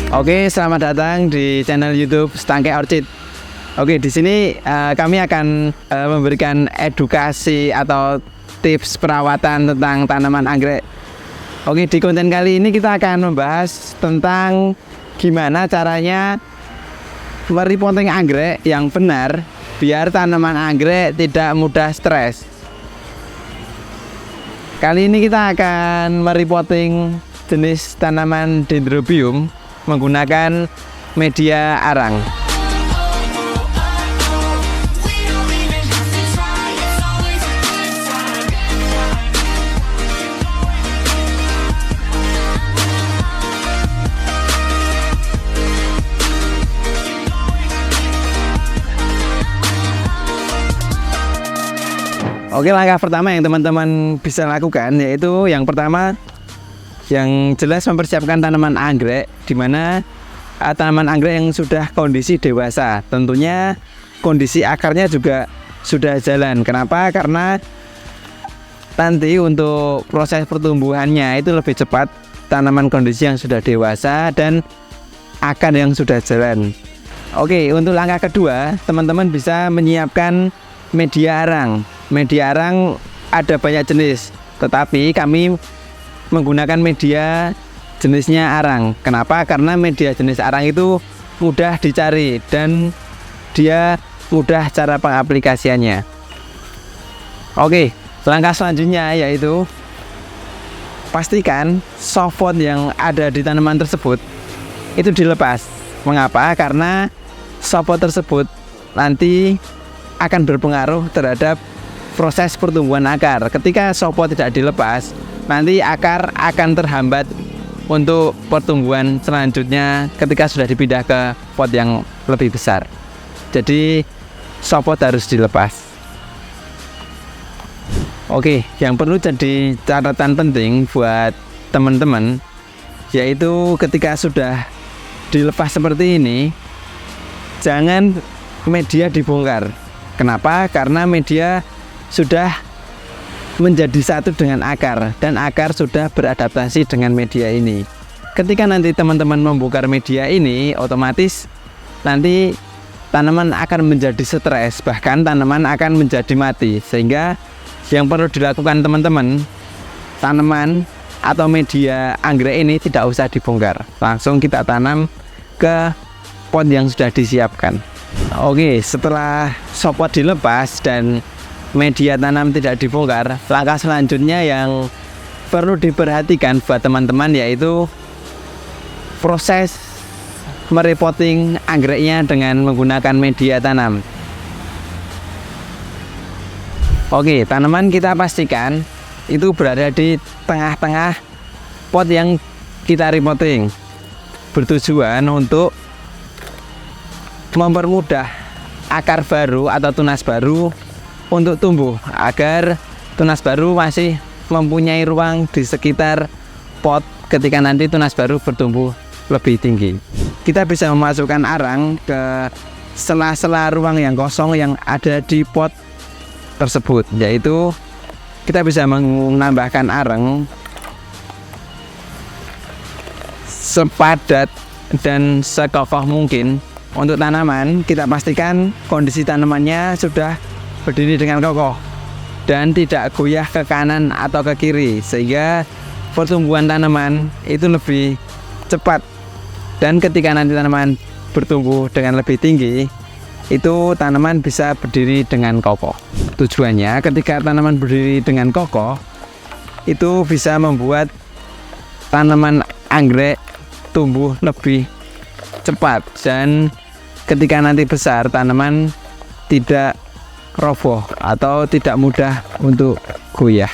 Oke, selamat datang di channel YouTube Stangke Orchid. Oke, di sini kami akan memberikan edukasi atau tips perawatan tentang tanaman anggrek. Oke, di konten kali ini kita akan membahas tentang gimana caranya merepotting anggrek yang benar biar tanaman anggrek tidak mudah stres. Kali ini kita akan merepotting jenis tanaman Dendrobium menggunakan media arang. Oke, langkah pertama yang teman-teman bisa lakukan yaitu yang pertama, yang jelas mempersiapkan tanaman anggrek, di mana tanaman anggrek yang sudah kondisi dewasa. Tentunya kondisi akarnya juga sudah jalan. Kenapa? Karena nanti untuk proses pertumbuhannya itu lebih cepat tanaman kondisi yang sudah dewasa dan akar yang sudah jalan. Oke, untuk langkah kedua, teman-teman bisa menyiapkan media arang. Media arang ada banyak jenis, tetapi kami menggunakan media jenisnya arang. Kenapa? Karena media jenis arang itu mudah dicari dan dia mudah cara pengaplikasiannya. Oke, langkah selanjutnya yaitu pastikan softwood yang ada di tanaman tersebut itu dilepas. Mengapa? Karena softwood tersebut nanti akan berpengaruh terhadap proses pertumbuhan akar. Ketika softwood tidak dilepas, nanti akar akan terhambat untuk pertumbuhan selanjutnya ketika sudah dipindah ke pot yang lebih besar. Jadi softwood harus dilepas. Oke, yang perlu jadi catatan penting buat teman-teman yaitu ketika sudah dilepas seperti ini, jangan media dibongkar. Kenapa? Karena media sudah menjadi satu dengan akar dan akar sudah beradaptasi dengan media ini. Ketika nanti teman-teman membongkar media ini, otomatis nanti tanaman akan menjadi stres, bahkan tanaman akan menjadi mati. Sehingga yang perlu dilakukan teman-teman, tanaman atau media anggrek ini tidak usah dibongkar, langsung kita tanam ke pot yang sudah disiapkan. Oke, setelah softwood dilepas dan media tanam tidak dibongkar, langkah selanjutnya yang perlu diperhatikan buat teman-teman yaitu proses merepotting anggreknya dengan menggunakan media tanam. Oke, tanaman kita pastikan itu berada di tengah-tengah pot yang kita repotting, bertujuan untuk mempermudah akar baru atau tunas baru untuk tumbuh, agar tunas baru masih mempunyai ruang di sekitar pot ketika nanti tunas baru bertumbuh lebih tinggi. Kita bisa memasukkan arang ke sela-sela ruang yang kosong yang ada di pot tersebut, yaitu kita bisa menambahkan arang sepadat dan sekokoh mungkin. Untuk tanaman, kita pastikan kondisi tanamannya sudah berdiri dengan kokoh dan tidak goyah ke kanan atau ke kiri, sehingga pertumbuhan tanaman itu lebih cepat. Dan ketika nanti tanaman bertumbuh dengan lebih tinggi, itu tanaman bisa berdiri dengan kokoh. Tujuannya ketika tanaman berdiri dengan kokoh, itu bisa membuat tanaman anggrek tumbuh lebih cepat, dan ketika nanti besar tanaman tidak roboh atau tidak mudah untuk goyah.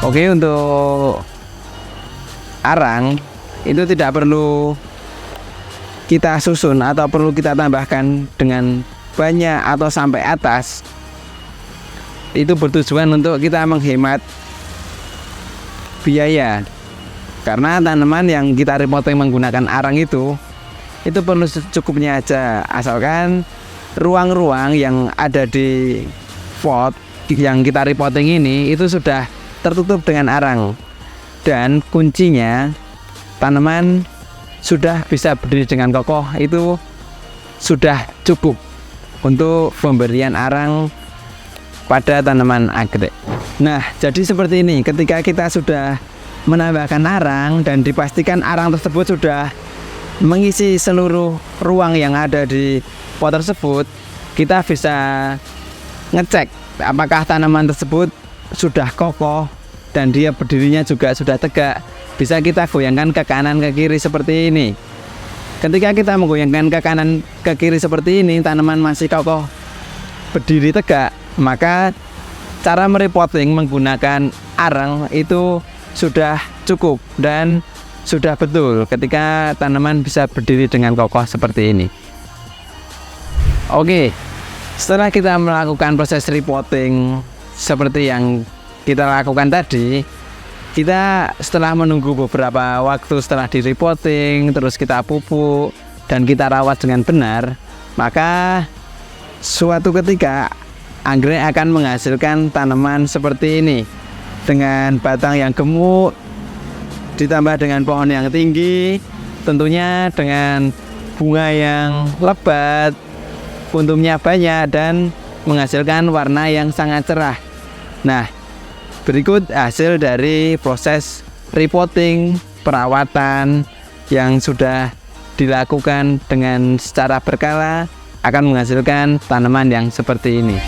Oke, untuk arang itu tidak perlu kita susun atau perlu kita tambahkan dengan banyak atau sampai atas. Itu bertujuan untuk kita menghemat biaya. Karena tanaman yang kita repotting menggunakan arang itu perlu secukupnya aja, asalkan ruang-ruang yang ada di pot yang kita repotting ini itu sudah tertutup dengan arang. Dan kuncinya, tanaman sudah bisa berdiri dengan kokoh itu sudah cukup untuk pemberian arang pada tanaman anggrek. Nah, jadi seperti ini, ketika kita sudah menambahkan arang dan dipastikan arang tersebut sudah mengisi seluruh ruang yang ada di pot tersebut, kita bisa ngecek apakah tanaman tersebut sudah kokoh dan dia berdirinya juga sudah tegak. Bisa kita goyangkan ke kanan ke kiri seperti ini. Ketika kita menggoyangkan ke kanan ke kiri seperti ini, tanaman masih kokoh berdiri tegak, maka cara merepotting menggunakan arang itu sudah cukup dan sudah betul ketika tanaman bisa berdiri dengan kokoh seperti ini. Oke, setelah kita melakukan proses repotting seperti yang kita lakukan tadi, kita setelah menunggu beberapa waktu setelah di repotting, terus kita pupuk dan kita rawat dengan benar, maka suatu ketika anggrek akan menghasilkan tanaman seperti ini dengan batang yang gemuk ditambah dengan pohon yang tinggi, tentunya dengan bunga yang lebat, puntumnya banyak dan menghasilkan warna yang sangat cerah. Nah, berikut hasil dari proses repotting, perawatan yang sudah dilakukan dengan secara berkala akan menghasilkan tanaman yang seperti ini.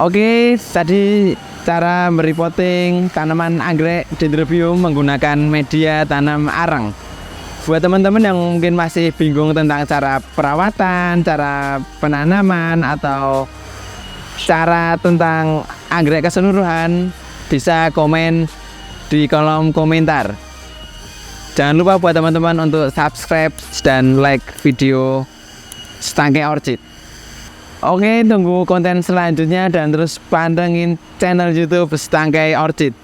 Oke, tadi cara merepotting tanaman anggrek Dendrobium menggunakan media tanam arang. Buat teman-teman yang mungkin masih bingung tentang cara perawatan, cara penanaman, atau cara tentang anggrek keseluruhan, bisa komen di kolom komentar. Jangan lupa buat teman-teman untuk subscribe dan like video Setangkai Orchid. Oke, tunggu konten selanjutnya dan terus pantengin channel YouTube Setangkai Orchid.